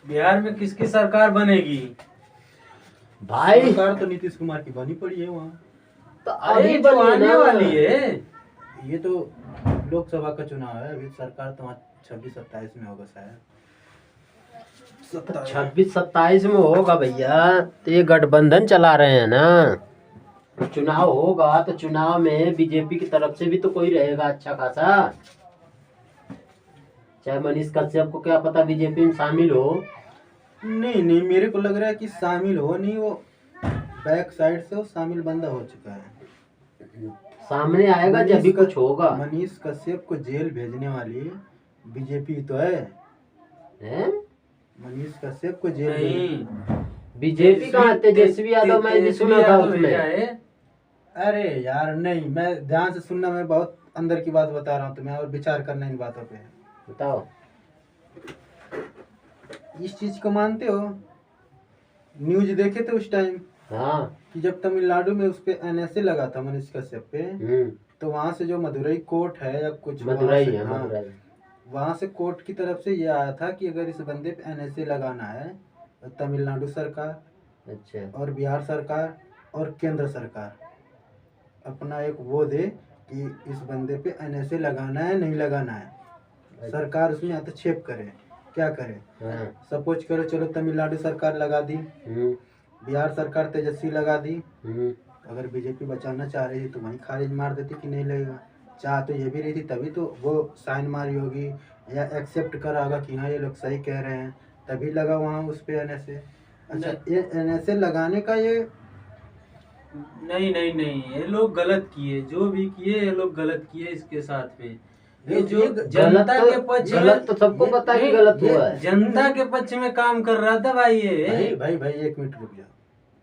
बिहार में किसकी सरकार बनेगी? भाई सरकार तो नीतीश कुमार की बनी पड़ी है वहाँ। तो अरे अभी जो बनी आने ना वाली है। ये तो लोकसभा का चुनाव है, अभी सरकार तो 26-27 में होगा शायद। 26-27 में होगा भैया। तो ये गठबंधन चला रहे हैं ना। चुनाव होगा तो चुनाव में बीजेपी की तरफ से भी तो कोई रहेगा अच्छा खासा। चाहे मनीष कश्यप को क्या पता बीजेपी में शामिल हो। नहीं नहीं, मेरे को लग रहा है कि शामिल हो नहीं, वो बैक साइड से वो शामिल बंदा हो चुका है। सामने आएगा जब भी कुछ होगा। मनीष कश्यप को जेल भेजने वाली बीजेपी तो है। हैं? मनीष कश्यप को जेल नहीं, बीजेपी का तेजस्वी यादव मैं भी सुना था यादव उसमें। भेजा है। अरे यार नहीं, मैं ध्यान से सुनना, मैं बहुत अंदर की बात बता रहा हूँ तुम्हें और विचार करना इन बातों पे। बताओ। इस चीज को मानते हो? न्यूज देखे थे उस टाइम हाँ। कि जब तमिलनाडु में उस पे एनएसए लगा था मनीष कश्यप पे, तो वहां से जो मदुरई कोर्ट है या कुछ मदुरई वहाँ से, है, हाँ, मदुरई। वहां से कोर्ट की तरफ से ये आया था कि अगर इस बंदे पे एनएसए लगाना है तो तमिलनाडु सरकार अच्छा। और बिहार सरकार और केंद्र सरकार अपना एक वो दे कि इस बंदे पे एनएसए लगाना है नहीं लगाना है। सरकार उसमें हस्तक्षेप करे, क्या करे। हाँ। सपोज करो, चलो तमिलनाडु सरकार लगा दी, बिहार सरकार तेजस्वी लगा दी, अगर बीजेपी बचाना चाह रही थी तो वहीं खारिज मार देती कि नहीं लगेगा। चाह तो ये भी रही थी, तभी तो वो साइन मारी होगी या एक्सेप्ट करा होगा कि हाँ ये लोग सही कह रहे हैं, तभी लगा वहाँ उस पे एनएसए। अच्छा, ये एनएसए लगाने का ये नहीं नहीं नहीं, ये लोग गलत किए, जो भी किए ये लोग गलत किए इसके साथ में। ये जो जनता के पक्ष में, गलत तो सबको पता है कि गलत हुआ है। जनता के पक्ष में काम कर रहा था भाई ये। भाई भाई भाई एक मिनट रुक जाओ,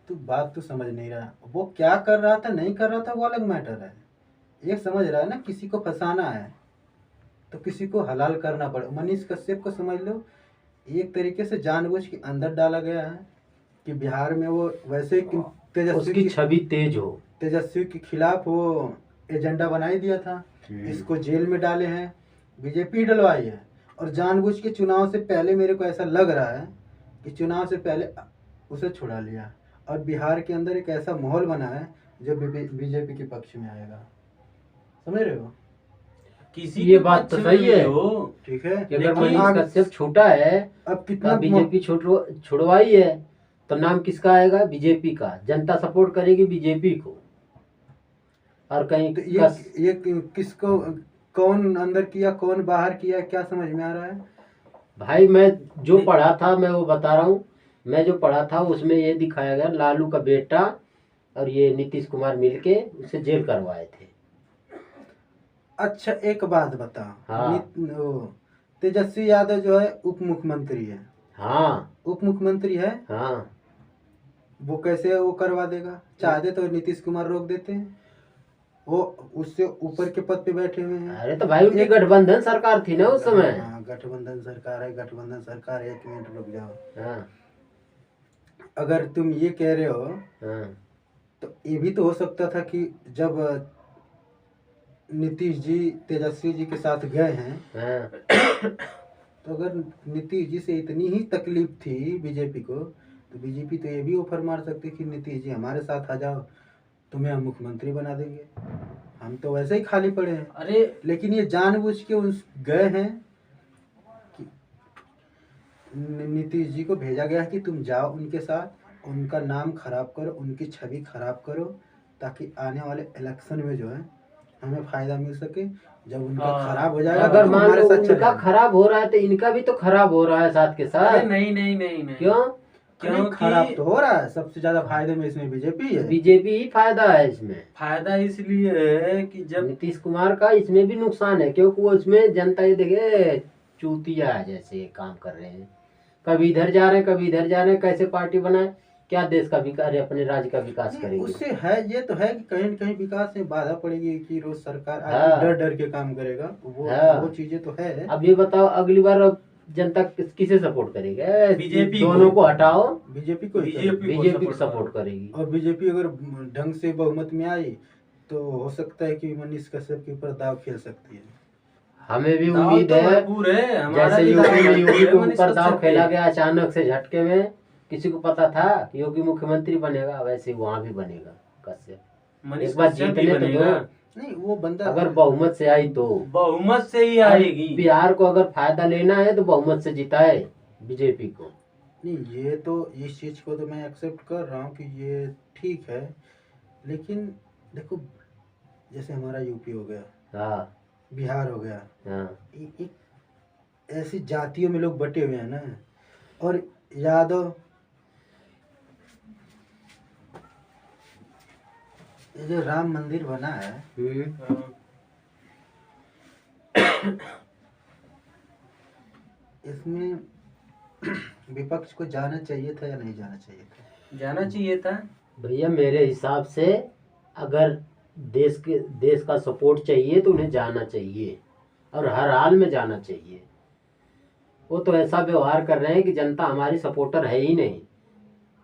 तू बात तो समझ नहीं रहा। वो क्या कर रहा था नहीं कर रहा था वो अलग मैटर है। ये समझ रहा है ना, किसी को फंसाना है तो किसी को हलाल करना पड़े। मनीष कश्यप को समझ लो, एक तरीके से जानबूझ के अंदर डाला गया है कि बिहार में वो वैसे उसकी छवि तेज हो, तेजस्वी के खिलाफ वो एजेंडा बनाई दिया था, इसको जेल में डाले हैं, बीजेपी डलवाई है। और जानबूझ के चुनाव से पहले, मेरे को ऐसा लग रहा है कि चुनाव से पहले उसे छुड़ा लिया और बिहार के अंदर एक ऐसा माहौल बना है जो बीजेपी के पक्ष में आएगा। समझ रहे हो? किसी ये बात तो सही है। ठीक है, अगर मनीष कश्यप छूटा है, अब कितना बीजेपी छुड़वाई है तो नाम किसका आएगा? बीजेपी का। जनता सपोर्ट करेगी बीजेपी को। और कहीं तो ये किसको, कौन अंदर किया कौन बाहर किया, क्या समझ में आ रहा है? भाई मैं जो पढ़ा था मैं वो बता रहा हूँ। मैं जो पढ़ा था उसमें ये दिखाया गया, लालू का बेटा और ये नीतीश कुमार मिलके उसे जेल करवाए थे। अच्छा एक बात बता। हाँ। तेजस्वी यादव जो है उप मुख्यमंत्री है। हाँ। उप मुख्यमंत्री है। हाँ। वो कैसे वो करवा देगा? चाहते तो नीतीश कुमार रोक देते हैं, वो उससे ऊपर के पद पे बैठे हुए हैं। अरे तो भाई उनकी गठबंधन सरकार थी ना उस समय। हाँ गठबंधन सरकार है, गठबंधन सरकार है। एक मिनट रुक जाओ। हाँ। अगर तुम ये कह रहे हो, हाँ। तो ये भी तो हो सकता था कि जब नीतीश जी तेजस्वी जी के साथ गए हैं, हाँ। तो अगर नीतीश जी से इतनी ही तकलीफ थी बीजेपी को, तो बीजेपी तो ये भी ऑफर मार सकती कि नीतीश जी हमारे साथ आ जाओ, तुम्हें हम मुख्यमंत्री बना देंगे, हम तो वैसे ही खाली पड़े हैं। अरे लेकिन ये जानबूझ के उस गए हैं कि नीतीश जी को भेजा गया है कि तुम जाओ उनके साथ, उनका नाम खराब करो, उनकी छवि खराब करो, ताकि आने वाले इलेक्शन में जो है हमें फायदा मिल सके। जब उनका खराब हो जाएगा, अगर तो मान हमारे लो साथ उनका चलेगा। खराब हो रहा है तो इनका भी तो खराब हो रहा है साथ के साथ। अरे नहीं नहीं नहीं नहीं। क्यों? क्योंकि खराब तो हो रहा है, सबसे ज्यादा फायदे में इसमें बीजेपी है। बीजेपी ही फायदा है इसमें। फायदा इसलिए है कि जब नीतीश कुमार का इसमें भी नुकसान है, क्योंकि वो इसमें जनता ये देखे चूतिया है जैसे काम कर रहे हैं, कभी इधर जा रहे हैं कभी इधर जा रहे हैं। कैसे पार्टी बनाए, क्या देश का विकास, अपने राज्य का विकास करेंगे? उससे है, ये तो है कि कहीं न कहीं विकास में बाधा पड़ेगी कि रोज सरकार हाँ। डर डर के काम करेगा, हाँ। वो चीजें तो है। अब ये बताओ अगली बार अब जनता किसे सपोर्ट करेगा? बीजेपी दोनों को हटाओ, बीजेपी को बीजेपी को सपोर्ट करेगी। और बीजेपी अगर ढंग से बहुमत में आई तो हो सकता है कि मनीष कश्यप के ऊपर दाव खेल सकती है। हमें भी दाव उम्मीद तो है, भरपूर है, हमारा जैसे भी यूपी दाव में भरपूर योगी है, के मनीष ऊपर दाव कश्यप खेला पे। गया अचानक से झटके में, किसी को पता था कि योगी मुख्यमंत्री बनेगा? वैसे ही वहां भी बनेगा कश्यप। मनीष एक बार कश्यप भी जीतने तो दो, बनेगा, नहीं वो बंदा अगर बहुमत से आई तो। बहुमत से ही अब आएगी। बिहार को अगर फायदा लेना है तो बहुमत से जिताए बीजेपी को। नहीं, ये तो इस चीज को तो मैं एक्सेप्ट कर रहा हूँ कि ये ठीक है, लेकिन देखो जैसे हमारा यूपी हो गया, हाँ बिहार हो गया, हाँ एक ऐसी जातियों में लोग बटे हुए हैं ना, और यादव, ये जो राम मंदिर बना है इसमें विपक्ष को जाना चाहिए था या नहीं जाना चाहिए था? जाना चाहिए था। भैया मेरे हिसाब से अगर देश का सपोर्ट चाहिए तो उन्हें जाना चाहिए, और हर हाल में जाना चाहिए। वो तो ऐसा व्यवहार कर रहे हैं कि जनता हमारी सपोर्टर है ही नहीं,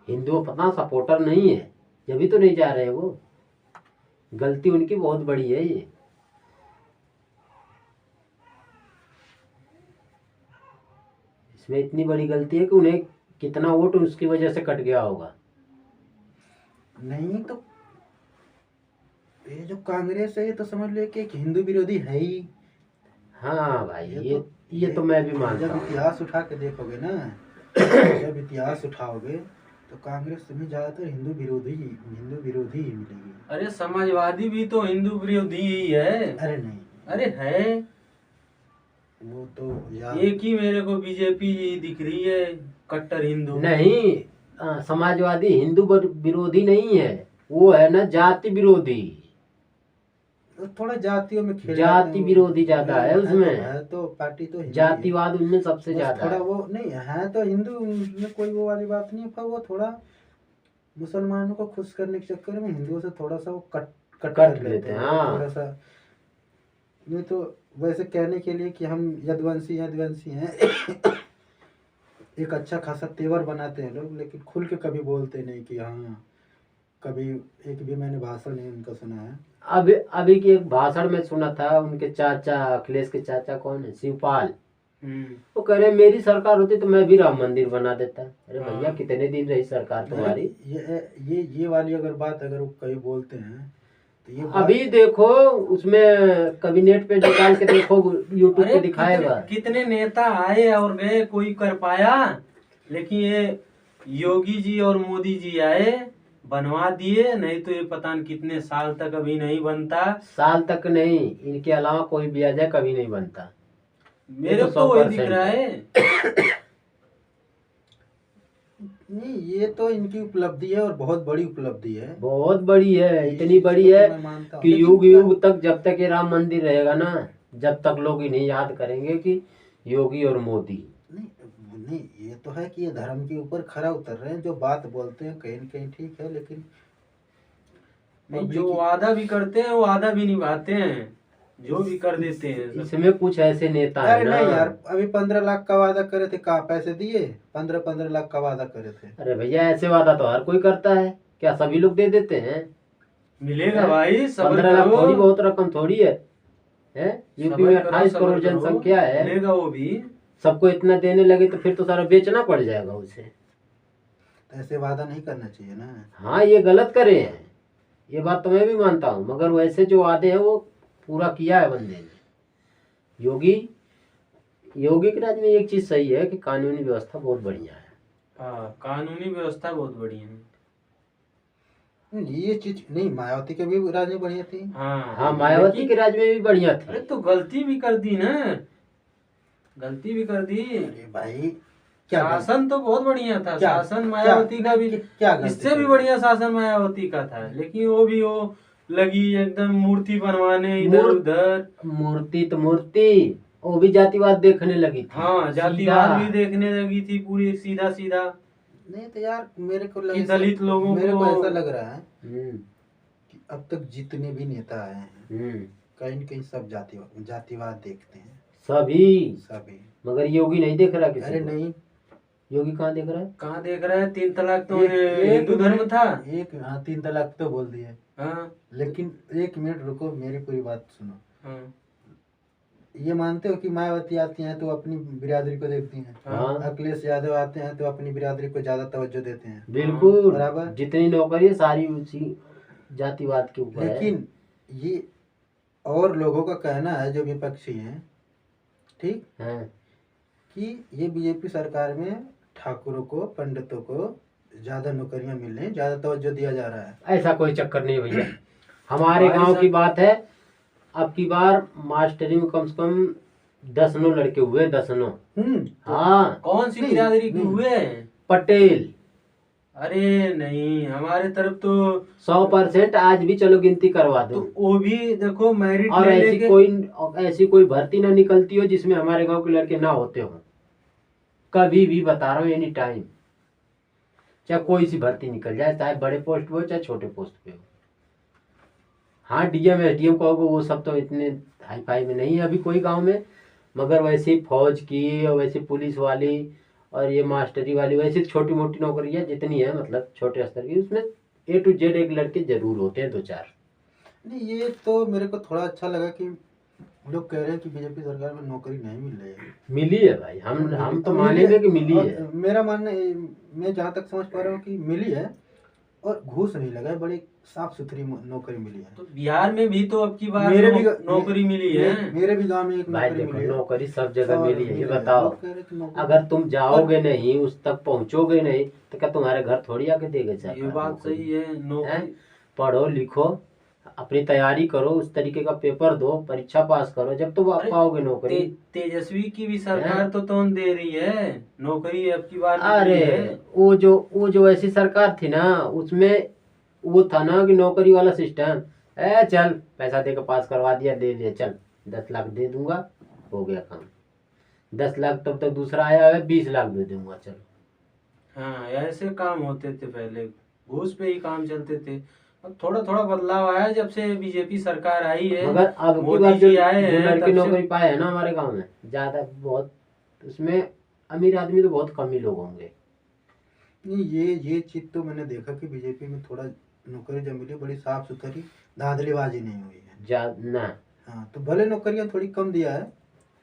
हिंदुओं पता सपोर्टर नहीं है, जब भी तो नहीं जा रहे हैं वो। गलती उनकी बहुत बड़ी है ये। इसमें इतनी बड़ी गलती है कि उन्हें कितना वोट उसकी वजह से कट गया होगा। नहीं तो ये जो कांग्रेस है ये तो समझ लो कि एक हिंदू विरोधी है ही। हाँ भाई, ये तो मैं भी मानता जब हूँ। इतिहास उठा के देखोगे ना, जब इतिहास उठाओगे तो कांग्रेस तुम्हें ज्यादातर हिंदू विरोधी ही मिलेगी। अरे समाजवादी भी तो हिंदू विरोधी ही है। अरे नहीं, अरे है, वो तो यार एक ही मेरे को बीजेपी दिख रही है, कट्टर हिंदू। नहीं, समाजवादी हिंदू विरोधी नहीं है, वो है ना जाति विरोधी। थोड़ा जातियों में खेल जाति विरोधी ज्यादा है उसमें। है तो पार्टी तो हिंदी है। जातिवाद उनमें सबसे बस ज्यादा थोड़ा है। वो नहीं है तो हिंदू में कोई वो वाली बात नहीं है, पर वो थोड़ा मुसलमानों को खुश करने के चक्कर में हिंदुओं से थोड़ा सा वो कट कर लेते हैं। हाँ। थोड़ा सा नहीं तो वैसे कहने के लिए कि हम यदुवंशी हैं एक अच्छा खासा तेवर बनाते हैं लोग, लेकिन खुल के कभी बोलते नहीं कि हाँ, कभी एक भी मैंने भाषण नहीं उनका सुना है। अभी की एक भाषण में सुना था, उनके चाचा अखिलेश के चाचा कौन है, शिवपाल, वो कह रहे मेरी सरकार होती तो मैं भी राम मंदिर बना देता। अरे भैया कितने दिन रही सरकार तुम्हारी? ये वाली अगर बात अगर वो कभी बोलते हैं तो ये अभी देखो उसमें कभी नेट पे निकाल के देखो, यूट्यूब पे दिखाएगा। कितने नेता आए और गए, कोई कर पाया? लेकिन ये योगी जी और मोदी जी आए, बनवा दिए, नहीं तो ये पता नहीं कितने साल तक अभी नहीं बनता। साल तक नहीं, इनके अलावा कोई भी आ जाए कभी नहीं बनता। मेरे तो वही दिख रहा है। नहीं, ये तो इनकी उपलब्धि है और बहुत बड़ी उपलब्धि है। बहुत बड़ी है, इतनी बड़ी है कि युग युग तक जब तक ये राम मंदिर रहेगा ना, जब तक लोग इन्हें याद करेंगे कि योगी और मोदी। नहीं, ये तो है कि ये धर्म के ऊपर खरा उतर रहे हैं, जो बात बोलते हैं कहीं न कहीं ठीक है, लेकिन जो वादा भी करते हैं वो वादा भी निभाते हैं, जो भी कर देते हैं। इसमें कुछ ऐसे नेता है ना। नहीं यार, अभी 15 लाख का वादा करे थे, कहाँ पैसे दिए? 15 लाख का वादा करे थे। अरे भैया ऐसे वादा तो हर कोई करता है, क्या सभी लोग दे देते हैं? मिलेगा भाई, 15 लाख थोड़ी बहुत रकम थोड़ी है। यूपी में 28 करोड़ जनसंख्या है, मिलेगा वो भी। सबको इतना देने लगे तो फिर तो सारा बेचना पड़ जाएगा उसे। ऐसे वादा नहीं करना चाहिए ना। हाँ, ये गलत करे हैं, ये बात तो मैं भी मानता हूँ, मगर वैसे जो वादे हैं वो पूरा किया है बंदे ने। योगी के राज्य में एक चीज सही है कि कानूनी व्यवस्था बहुत बढ़िया है। हाँ, कानूनी व्यवस्था बहुत बढ़िया है। ये चीज नहीं, मायावती के भी राज्य में बढ़िया थी। हाँ, मायावती के राज्य में भी बढ़िया थी। अरे तो गलती भी कर दी ना, गलती भी कर दी। अरे भाई, शासन तो बहुत बढ़िया था, शासन मायावती का भी, इससे भी बढ़िया शासन मायावती का था, लेकिन वो भी वो लगी एकदम मूर्ति बनवाने इधर उधर। मूर्ति तो मूर्ति, वो भी जातिवाद देखने लगी थी। हाँ, जातिवाद भी देखने लगी थी, पूरी सीधा सीधा। नहीं तो यार मेरे को दलित लोगों को ऐसा लग रहा है कि अब तक जितने भी नेता आए हैं कहीं न कहीं सब जातिवाद देखते हैं, सभी। मगर योगी नहीं देख रहा किसी। अरे नहीं, योगी कहाँ देख रहा है? कहाँ देख रहा है? 3 तलाक तो हिंदू धर्म था। 3 तलाक तो बोल दिए। हाँ, लेकिन 1 मिनट रुको, मेरी पूरी बात सुनो। हाँ। ये मानते हो कि मायावती आती हैं तो अपनी बिरादरी को देखती हैं, हाँ अखिलेश यादव आते हैं तो अपनी बिरादरी को ज्यादा तवज्जो देते हैं। बिल्कुल, बराबर। जितनी नौकरी है सारी उसी जातिवाद के ऊपर है। लेकिन ये और लोगों का कहना है जो विपक्षी हैं, ठीक, हाँ कि ये बीजेपी सरकार में ठाकुरों को, पंडितों को ज्यादा नौकरियां मिल रही हैं, ज्यादा तवज्जो दिया जा रहा है। ऐसा कोई चक्कर नहीं भैया। हमारे हमारे गांव साथ- की बात है, अब की बार मास्टरी में कम से कम 10 लड़के हुए, 10। हाँ कौन सी नहीं, बिरादरी के नहीं। हुए? पटेल। अरे नहीं, हमारे तरफ तो 100% आज भी चलो गिनती करवा दो। वो भी देखो मेरिट और ले ऐसी कोई भर्ती ना निकलती हो जिसमें हमारे गांव के लड़के ना होते हो। कभी भी बता रहा हूँ, एनी टाइम, चाहे कोई सी भर्ती निकल जाए, चाहे बड़े पोस्ट पे हो चाहे छोटे पोस्ट पे हो। हाँ डीएम एसडीएम कहोगे वो सब तो इतने हाई फाई में नहीं है अभी कोई गांव में, मगर वैसे फौज की और वैसे पुलिस वाली और ये मास्टरी वाली वैसी छोटी मोटी नौकरियां जितनी है, मतलब छोटे स्तर की, उसमें A to Z एक लड़के जरूर होते हैं, 2-4। नहीं, ये तो मेरे को थोड़ा अच्छा लगा कि लोग कह रहे हैं कि बीजेपी सरकार में नौकरी नहीं मिल रही है। मिली है भाई, हम तो मानेंगे कि मिली और है। मेरा मानना मैं जहाँ तक समझ पा रहा हूँ कि मिली है, और घूस नहीं लगा है, बड़ी साफ सुथरी नौकरी मिली है। तो बिहार में भी तो अब की बार मेरे भी नौकरी मिली है। मेरे भी गांव में एक भाई नौकरी देखो, मिली है। नौकरी सब जगह और मिली है। ये मिली है। बताओ, लोग कह रहे हैं कि नौकरी- अगर तुम जाओगे नहीं, उस तक पहुंचोगे नहीं, तो क्या तुम्हारे घर थोड़ी आके देगा सरकार? ये बात नौकरी? सही है। हैं? नौकरी पढ़ो लिखो, अपनी तैयारी करो, उस तरीके का पेपर दो, परीक्षा पास करो, जब तो अरे, पाओगे नौकरी। तेजस्वी की भी सरकार तो दे रही है नौकरी, अब की बार अरे निकली है। वो जो ऐसी सरकार थी ना, उसमें वो था ना कि नौकरी वाला सिस्टम, चल पैसा दे के पास करवा दिया, दे लिया, चल 10 लाख दे दूंगा, हो गया काम। 10 लाख तब तक दूसरा आया है, 20 लाख दे दूंगा, चलो। हाँ, ऐसे काम होते थे पहले, घूस पे ही काम चलते थे। अब थोड़ा थोड़ा बदलाव आया है जब से बीजेपी सरकार आई है। मगर अब की मोदी बार जी आए जो हैं लड़के तब से- नौकरी पाए हैं ना हमारे गांव में, ज्यादा बहुत, उसमें अमीर आदमी तो बहुत कम ही लोग होंगे। नहीं, ये चीज तो मैंने देखा कि बीजेपी में थोड़ा नौकरी जो मिली बड़ी साफ सुथरी, धांधलीबाजी नहीं हुई है। ना, हाँ, तो भले नौकरियां थोड़ी कम दिया है,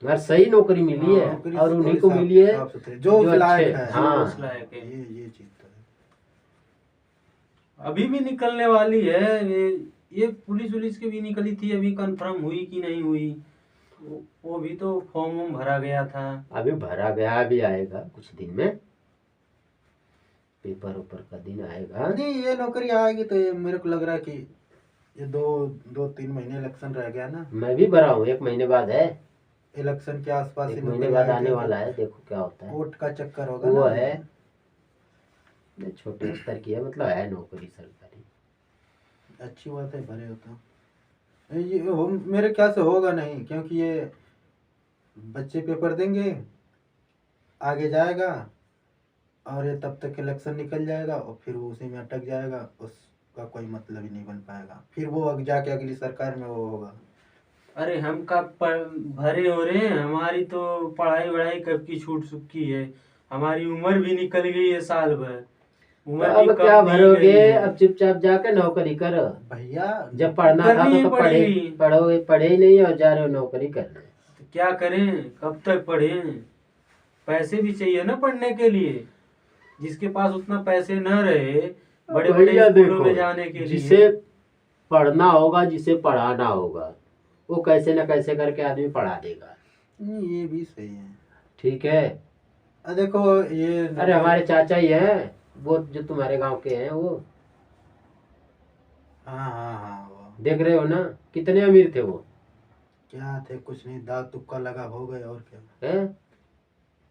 मगर सही नौकरी मिली है, नौकरी और थोड़ी उन्हीं को साफ- मिली है साफ सुथरी, जो उस लायक अच्छे। है। हाँ उस लायक है। ये चीज तो है। अभी भी निकलने वाली है। ये पुलिस उलिस की भी निकली थी, अभी कंफर्म हुई कि नहीं हुई, वो भी तो फॉर्म वॉर्म भरा गया था। अभी भरा गया, अभी आएगा कुछ दिन में, पेपर ऊपर का दिन आएगा। नहीं, ये नौकरी आएगी तो ये मेरे को लग रहा है कि ये 2-3 महीने इलेक्शन रह गया ना, मैं भी भरा हूँ, 1 महीने बाद है, इलेक्शन के आसपास 1 ही महीने नौकरी बाद आएगी। आने वाला है, देखो क्या होता है। वोट का चक्कर होगा वो ना। है, ये छोटे स्तर की है, मतलब है नौकरी सरकारी। अच्छी बात है, भले होता। मेरे ख्याल से होगा नहीं, क्योंकि ये बच्चे पेपर देंगे, आगे जाएगा, और ये तब तक इलेक्शन निकल जाएगा और फिर वो उसी में अटक जाएगा, उसका कोई मतलब ही नहीं बन पाएगा, फिर वो जाके अगली सरकार में वो होगा। अरे हम कब भरे हो रहे हैं, हमारी तो पढ़ाई वढ़ाई कब की छूट चुकी है, हमारी उम्र भी निकल गई है साल भर। उम्र अब भी क्या कब नहीं भरोगे, गई है। अब चुपचाप जाके नौकरी करो। भैया जब पढ़ना था करनी तो पड़ेगी। पढ़े ही नहीं और जा रहे हो नौकरी करने। तो क्या करें, कब तक पढ़ें, पैसे भी चाहिए ना पढ़ने के लिए। जिसके पास उतना पैसे न रहे बड़े बड़े भैया स्कूलों देखो, में जाने के लिए, जिसे पढ़ना होगा, जिसे पढ़ाना होगा, वो कैसे न कैसे करके आदमी पढ़ा देगा। ये भी सही है। ठीक है। देखो ये, अरे हमारे चाचा ही हैं, वो जो तुम्हारे गांव के हैं, वो हाँ वो देख रहे हो ना, कितने अमीर थे वो, क्या थे, कुछ नहीं, दाग तुक्का लगा हो गए, और क्या। हैं?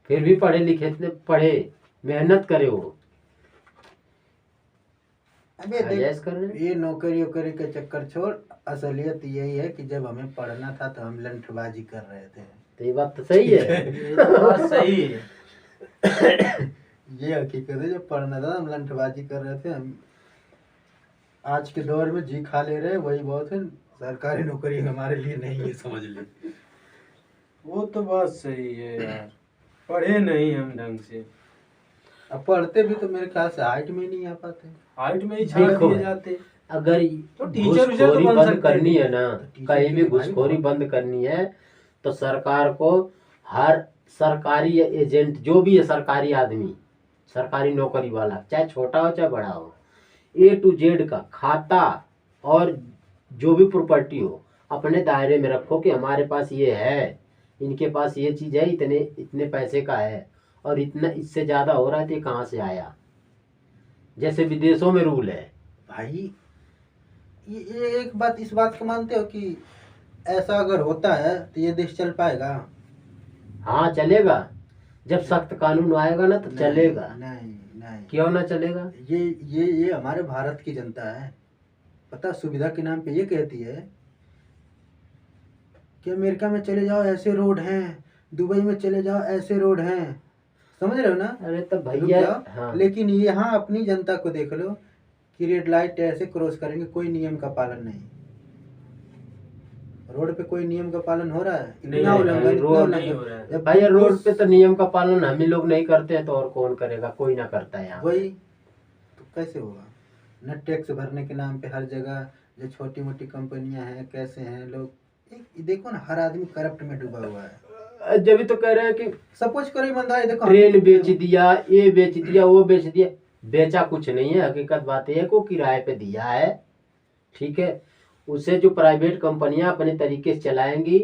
फिर भी पढ़े लिखे थे, पढ़े, मेहनत करे वो, अबे अजैस देख, कर रहे हैं। ये नौकरी वोकरी का चक्कर छोड़, असलियत यही है कि जब हमें पढ़ना था तो हम लंठबाजी कर रहे थे। तो ये बात तो सही है। ये तो बात सही है। ये हकीकत है, जब पढ़ना था हम लंठबाजी कर रहे थे। हम आज के दौर में जी खा ले रहे हैं, वही बहुत है। सरकारी नौकरी हमारे लिए नहीं है, समझ ले। वो तो बात सही है यार, पढ़े नहीं हम ढंग से। अब पढ़ते भी तो मेरे ख्याल से हाइट में नहीं आ पाते। हाइट में ही छाड़ देखो, दिए जाते। अगर तो टीचर उचर तो घूसखोरी बन बंद सकते करनी थे। है ना, तो टीचर कहीं भी की भाई घूसखोरी बहुत- बंद करनी है, तो सरकार को हर सरकारी एजेंट जो भी है, सरकारी आदमी, सरकारी नौकरी वाला, चाहे छोटा हो चाहे बड़ा हो, A to Z का खाता और जो भी प्रॉपर्टी हो अपने दायरे में रखो कि हमारे पास ये है, इनके पास ये चीज़ है, इतने इतने पैसे का है और इतना इससे ज़्यादा हो रहा है तो ये कहाँ से आया, जैसे विदेशों में रूल है। भाई ये एक बात, इस बात को मानते हो कि ऐसा अगर होता है तो ये देश चल पाएगा? हाँ चलेगा, जब सख्त कानून आएगा ना तो चलेगा। नहीं नहीं, क्यों ना चलेगा? ये हमारे भारत की जनता है, पता, सुविधा के नाम पे ये कहती है कि अमेरिका में चले जाओ ऐसे रोड हैं, दुबई में चले जाओ ऐसे रोड हैं, समझ रहे हो ना? अरे तो रुक भैया जाओ। हाँ, लेकिन यहाँ अपनी जनता को देख लो कि रेड लाइट ऐसे क्रॉस करेंगे, कोई नियम का पालन नहीं। रोड पे कोई नियम का पालन हो रहा है? नहीं, इतना उल्लंघन, इतना रोड नहीं हो उल्लंघन। रहा है। जब भैया तुम रोड खुद- पे तो नियम का पालन हम ही लोग नहीं करते हैं तो और कौन करेगा? कोई ना करता है यहाँ। वही तो कैसे होगा? न टैक्स भरने के नाम पे हर जगह जो छोटी मोटी कंपनियां हैं, कैसे हैं लोग, देखो ना, हर आदमी करप्ट में डूबा हुआ है। जब भी तो कह रहे हैं कि सपोज करो ईमानदारी, देखो ट्रेन बेच दिया, ये बेच दिया, वो बेच दिया, बेचा कुछ नहीं है। हकीकत बात यह है को किराए पे दिया है, ठीक है। उसे जो प्राइवेट कंपनियां अपने तरीके से चलाएंगी,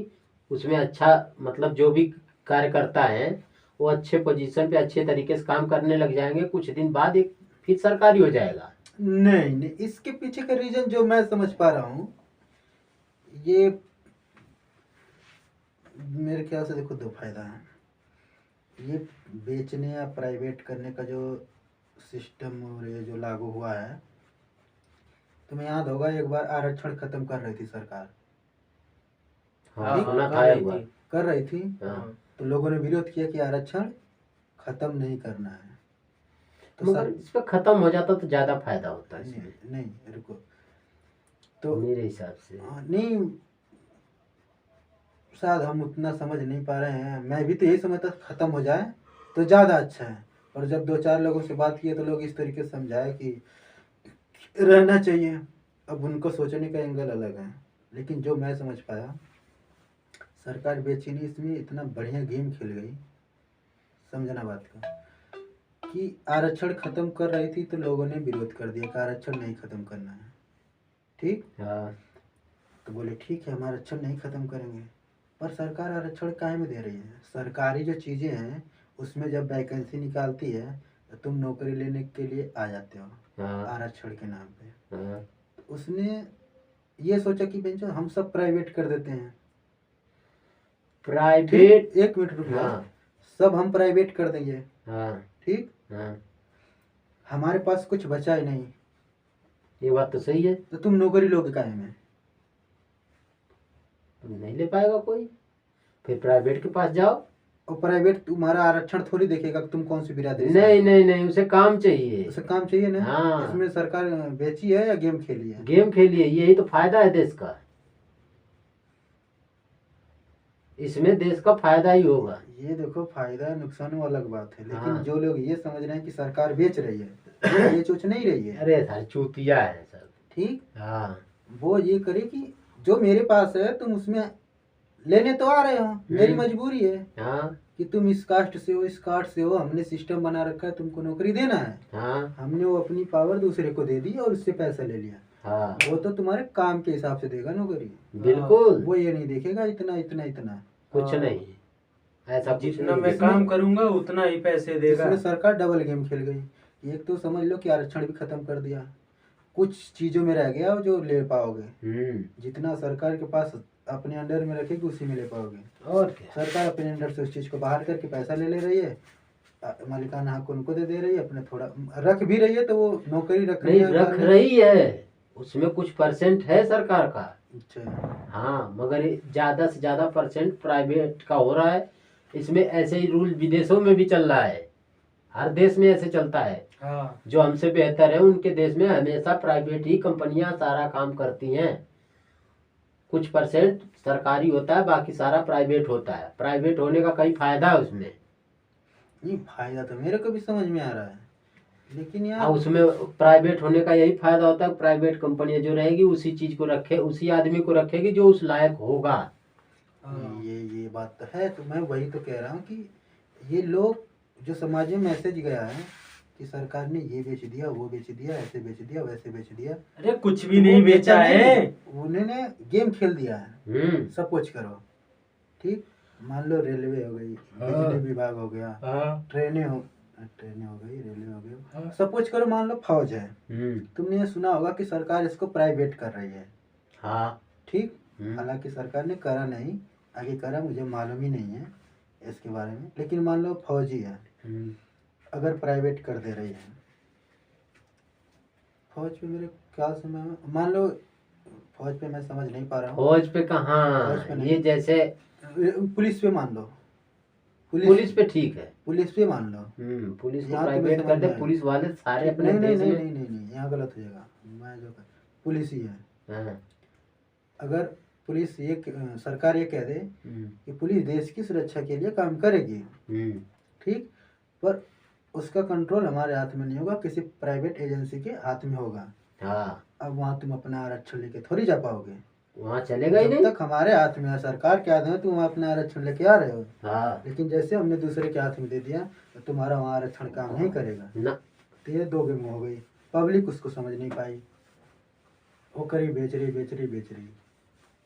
उसमें अच्छा मतलब जो भी कार्यकर्ता हैं वो अच्छे पोजीशन पे अच्छे तरीके से काम करने लग जाएंगे, कुछ दिन बाद एक फिर सरकारी हो जाएगा। नहीं नहीं, इसके पीछे का रीजन जो मैं समझ पा रहा हूँ, ये मेरे ख्याल से देखो दो फायदा है। ये बेचने या प्राइवेट करने का जो सिस्टम और ये जो लागू हुआ है, तुम्हें याद होगा एक बार आरक्षण खत्म कर रही थी सरकार, हाँ, सुना कर था रही एक बार। थी। कर रही थी, हाँ। तो लोगों ने विरोध किया कि आरक्षण खत्म नहीं करना है। तो मगर इस पे खत्म हो जाता तो ज्यादा फायदा होता है इसमें, नहीं रुको, तो मेरे हिसाब से। नहीं, शायद हम उतना समझ नहीं पा रहे हैं। मैं भी तो यही समझता खत्म हो जाए तो ज़्यादा अच्छा है, और जब दो चार लोगों से बात किए तो लोग इस तरीके से समझाए कि रहना चाहिए। अब उनको सोचने का एंगल अलग है, लेकिन जो मैं समझ पाया, सरकार बेची नहीं, इसमें इतना बढ़िया गेम खेल गई, समझना बात का, कि आरक्षण खत्म कर रही थी तो लोगों ने विरोध कर दिया कि आरक्षण नहीं खत्म करना है, ठीक। हाँ, तो बोले ठीक है, हम आरक्षण नहीं खत्म करेंगे, पर सरकार आरक्षण काहे में दे रही है? सरकारी जो चीज़ें हैं उसमें जब वैकेंसी निकालती है तो तुम नौकरी लेने के लिए आ जाते हो हाँ, आरक्षण के नाम पे। हाँ। तो उसने ये सोचा कि बेंचो हम सब प्राइवेट कर देते हैं, प्राइवेट। ठीक? एक मिनट रुक जाओ, हाँ, सब हम प्राइवेट कर देंगे, हाँ, ठीक। हाँ, हमारे पास कुछ बचा ही नहीं, ये बात तो सही है। तो तुम नौकरी लोगे काहे में? तुम नहीं ले पाएगा कोई, फिर प्राइवेट के पास जाओ। और प्राइवेट तुम्हारा आरक्षण थोड़ी देखेगा कि तुम कौन सी बिरादरी से नहीं हो। नहीं नहीं, उसे काम चाहिए। उसे काम चाहिए ना। हाँ। इसमें सरकार बेची है या गेम खेली है? गेम खेलिए, यही तो फायदा है देश का, इसमें देश का फायदा ही होगा। ये देखो, फायदा नुकसान वो अलग बात है, लेकिन हाँ। जो लोग ये समझ रहे हैं कि सरकार बेच रही है, ये सोच नहीं रही है, अरे सर चूतिया है सब। ठीक। हाँ, वो ये करे कि जो मेरे पास है तुम उसमें लेने तो आ रहे हो, मेरी मजबूरी है हाँ, कि तुम इस कास्ट से हो, इस कास्ट से हो, हमने सिस्टम बना रखा है, तुमको नौकरी देना है। हाँ, हमने वो अपनी पावर दूसरे को दे दी और उससे पैसा ले लिया। हाँ, वो तो तुम्हारे काम के हिसाब से देगा नौकरी, बिल्कुल। वो ये नहीं देखेगा इतना इतना इतना। कुछ हाँ। नहीं, ऐसा कुछ जितना नहीं। मैं काम करूंगा उतना ही पैसे देगा। इसमें सरकार डबल गेम खेल गई। एक तो समझ लो कि आरक्षण भी खत्म कर दिया, कुछ चीजों में रह गया जो ले पाओगे, जितना सरकार के पास अपने अंडर में रखेगी उसी में ले पाओगे। और क्या। सरकार अपने अंडर से उस चीज को बाहर करके पैसा ले रही है, मालिकाना हक उनको दे रही है, अपने थोड़ा रख भी रही है, तो वो नौकरी रख नहीं रख रही है, उसमें कुछ परसेंट है सरकार का। अच्छा, हाँ, मगर ज्यादा से ज्यादा परसेंट प्राइवेट का हो रहा है। इसमें ऐसे ही रूल विदेशों में भी चल रहा है, हर देश में ऐसे चलता है। हाँ। जो हमसे बेहतर है उनके देश में हमेशा प्राइवेट ही कंपनियां सारा काम करती हैं, कुछ परसेंट सरकारी होता है, बाकी सारा प्राइवेट होता है। प्राइवेट होने का कई फायदा है उसमें। ये फायदा तो मेरे को भी समझ में आ रहा है, लेकिन यार उसमें प्राइवेट होने का यही फायदा होता है, प्राइवेट कंपनियां जो रहेगी उसी चीज को रखे, उसी आदमी को रखेगी जो उस लायक होगा। हाँ। ये बात तो है। तो मैं वही तो कह रहा हूँ कि ये लोग जो समाज में मैसेज गया है कि सरकार ने ये बेच दिया, वो बेच दिया, ऐसे बेच दिया, वैसे बेच दिया, अरे कुछ तो भी वो नहीं बेचा बेचा है। नहीं, उन्होंने गेम खेल दिया है। सब कुछ करो, ठीक। मान लो रेलवे हो गई, बिजली विभाग हो गया, ट्रेनें हो गई, रेलवे हो गई, सब कुछ करो। मान लो फौज है, तुमने ये सुना होगा कि सरकार इसको प्राइवेट कर रही है, हाँ। ठीक। हालांकि सरकार ने करा नहीं, आगे करा मुझे मालूम ही नहीं है इसके बारे में, लेकिन मान लो फौजी है, अगर प्राइवेट कर दे रही है फौज पे, मेरे ख्याल से मैं मान लो फौज पे मैं समझ नहीं पा रहा हूँ। फौज पे कहाँ, फौज पे नहीं। ये जैसे पुलिस पे मान लो, पुलिस पे ठीक है, पुलिस पे मान लो, पुलिस को यहाँ प्राइवेट तुम्हें कर दे, समझ में पुलिस वाले सारे नहीं अपने नहीं देश नहीं में। नहीं नहीं नहीं, यहाँ गलत हो जाएगा। मैं जो पुलिस ही है, हाँ। अगर पुलिस ये सरकार ये कह दे कि पुलिस देश की सुरक्षा के लिए काम करेगी, ठीक, पर उसका कंट्रोल हमारे हाथ में नहीं होगा, किसी प्राइवेट एजेंसी के हाथ में होगा। हाँ। अब वहाँ तुम अपना आरक्षण लेके थोड़ी जा पाओगे, वहाँ चलेगा ही नहीं। जब तक हमारे हाथ में है, सरकार के हाथ में है, तुम वहाँ अपना आरक्षण लेके आ रहे हो। हाँ। लेकिन जैसे हमने दूसरे के हाथ में दे दिया तो तुम्हारा वहाँ आरक्षण काम नहीं करेगा ना। तो ये दो गेम हो गई। पब्लिक उसको समझ नहीं पाई, वो करी बेच रही।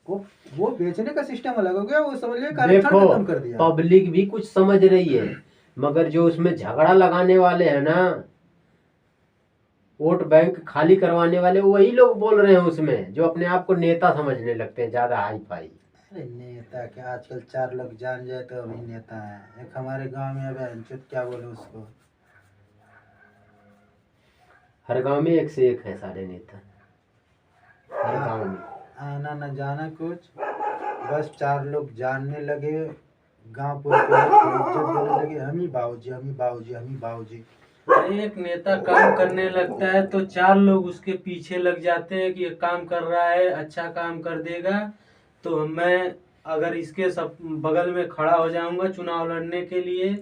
वो बेचने का सिस्टम अलग हो गया, वो समझ लिया आरक्षण खत्म कर दिया। पब्लिक भी कुछ समझ रही है, मगर जो उसमें झगड़ा लगाने वाले हैं ना, वोट बैंक खाली करवाने वाले, वही लोग बोल रहे हैं उसमें, जो अपने आप को नेता समझने लगते हैं, ज्यादा हाई फाई। अरे नेता क्या, आजकल 4 लोग जान जाए तो अभी नेता है। एक हमारे गांव में अब क्या बोले उसको, हर गांव में एक से एक है सारे नेता, हर गांव में। आना न जाना कुछ, बस 4 लोग जानने लगे, गांव पूरे इज्जत देने लगे, हम ही बाबूजी। एक नेता काम करने लगता है तो 4 लोग उसके पीछे लग जाते हैं कि ये काम कर रहा है, अच्छा काम कर देगा, तो मैं अगर इसके सब बगल में खड़ा हो जाऊंगा चुनाव लड़ने के लिए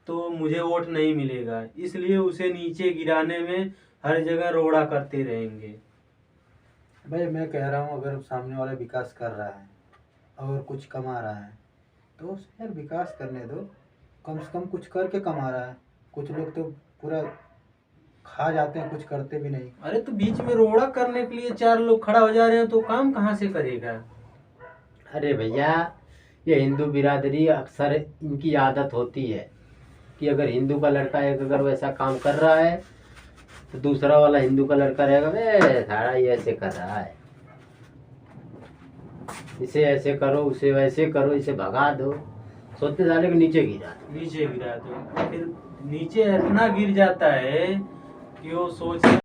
तो मुझे वोट नहीं मिलेगा, इसलिए उसे नीचे गिराने में हर जगह रोड़ा करते रहेंगे। भाई मैं कह रहा हूँ, अगर सामने वाला विकास कर रहा है और कुछ कमा रहा है तो उसे यार विकास करने दो, कम से कम कुछ करके कमा रहा है। कुछ लोग तो पूरा खा जाते हैं, कुछ करते भी नहीं। अरे तो बीच में रोड़ा करने के लिए 4 लोग खड़ा हो जा रहे हैं तो काम कहाँ से करेगा। अरे भैया, ये हिंदू बिरादरी अक्सर इनकी आदत होती है कि अगर हिंदू का लड़का एक अगर वैसा काम कर रहा है तो दूसरा वाला हिंदू का लड़का रहेगा, वे सारा ये ऐसे कर रहा है, इसे ऐसे करो, उसे वैसे करो, इसे भगा दो, सोचते साले को नीचे गिरा तो फिर नीचे इतना गिर जाता है कि वो सोच